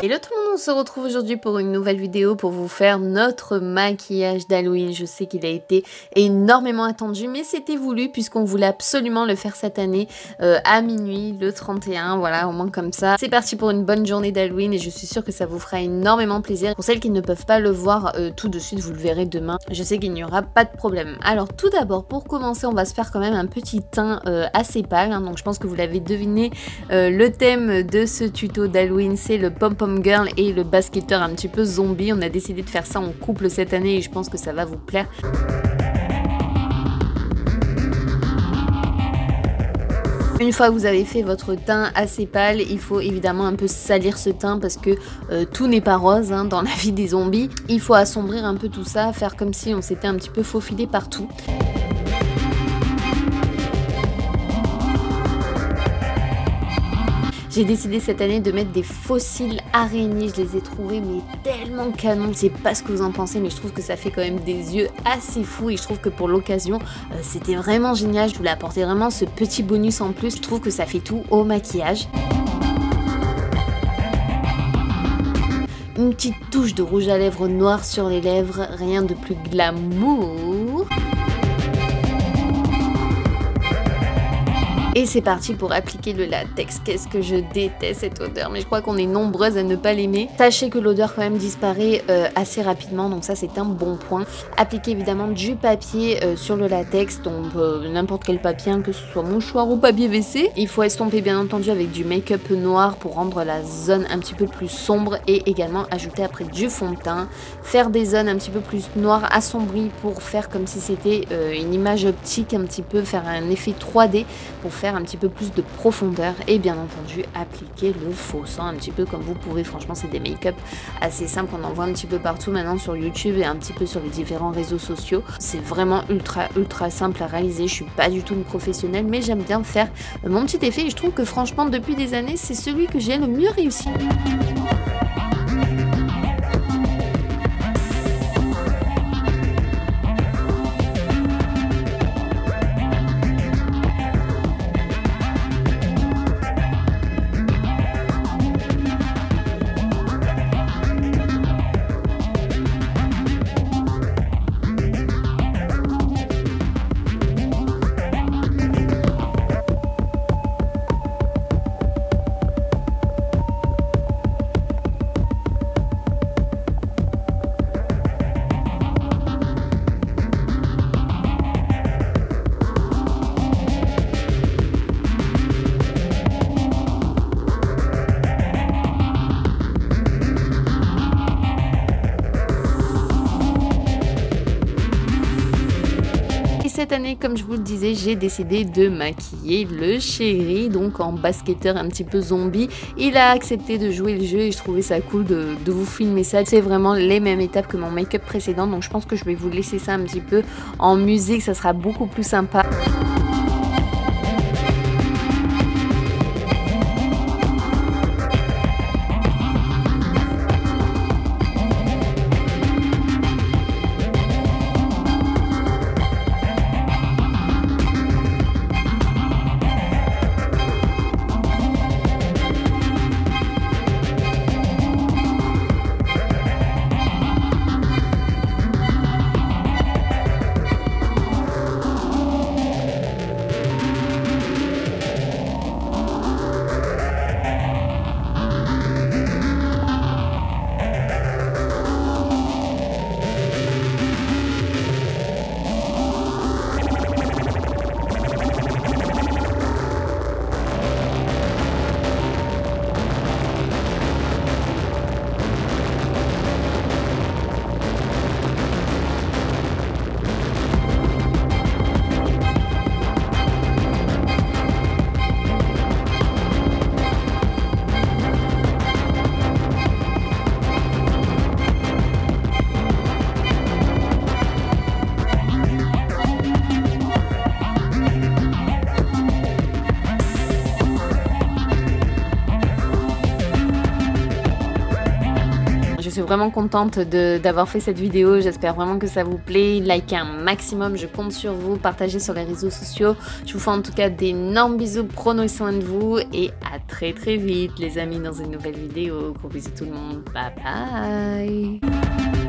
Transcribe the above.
Hello tout le monde, on se retrouve aujourd'hui pour une nouvelle vidéo pour vous faire notre maquillage d'Halloween. Je sais qu'il a été énormément attendu mais c'était voulu puisqu'on voulait absolument le faire cette année à minuit, le 31, voilà, au moins comme ça. C'est parti pour une bonne journée d'Halloween et je suis sûre que ça vous fera énormément plaisir. Pour celles qui ne peuvent pas le voir tout de suite, vous le verrez demain. Je sais qu'il n'y aura pas de problème. Alors tout d'abord, pour commencer, on va se faire quand même un petit teint assez pâle, hein. Donc je pense que vous l'avez deviné, le thème de ce tuto d'Halloween c'est le pom-pom girl et le basketteur un petit peu zombie. On a décidé de faire ça en couple cette année et je pense que ça va vous plaire. Une fois que vous avez fait votre teint assez pâle, il faut évidemment un peu salir ce teint parce que tout n'est pas rose hein, dans la vie des zombies. Il faut assombrir un peu tout ça, faire comme si on s'était un petit peu faufilé partout. J'ai décidé cette année de mettre des fossiles araignées, je les ai trouvés mais tellement canons, je sais pas ce que vous en pensez mais je trouve que ça fait quand même des yeux assez fous et je trouve que pour l'occasion c'était vraiment génial, je voulais apporter vraiment ce petit bonus en plus, je trouve que ça fait tout au maquillage. Une petite touche de rouge à lèvres noir sur les lèvres, rien de plus glamour. Et c'est parti pour appliquer le latex. Qu'est-ce que je déteste cette odeur, mais je crois qu'on est nombreuses à ne pas l'aimer. Sachez que l'odeur quand même disparaît assez rapidement, donc ça c'est un bon point. Appliquez évidemment du papier sur le latex, donc n'importe quel papier, hein, que ce soit mouchoir ou papier WC. Il faut estomper bien entendu avec du make-up noir pour rendre la zone un petit peu plus sombre et également ajouter après du fond de teint. Faire des zones un petit peu plus noires assombries pour faire comme si c'était une image optique, un petit peu faire un effet 3D pour faire un petit peu plus de profondeur et bien entendu appliquer le faux sang un petit peu comme vous pouvez. Franchement c'est des make-up assez simples, on en voit un petit peu partout maintenant sur YouTube et un petit peu sur les différents réseaux sociaux. C'est vraiment ultra simple à réaliser. Je suis pas du tout une professionnelle mais j'aime bien faire mon petit effet et je trouve que franchement depuis des années c'est celui que j'ai le mieux réussi. Cette année, comme je vous le disais, j'ai décidé de maquiller le chéri, donc en basketteur un petit peu zombie. Il a accepté de jouer le jeu et je trouvais ça cool de vous filmer ça. C'est vraiment les mêmes étapes que mon make-up précédent, donc je pense que je vais vous laisser ça un petit peu en musique, ça sera beaucoup plus sympa. suis vraiment contente d'avoir fait cette vidéo. J'espère vraiment que ça vous plaît. Likez un maximum, je compte sur vous. Partagez sur les réseaux sociaux. Je vous fais en tout cas d'énormes bisous. Prenez soin de vous et à très vite les amis dans une nouvelle vidéo. Gros bisous tout le monde. Bye bye.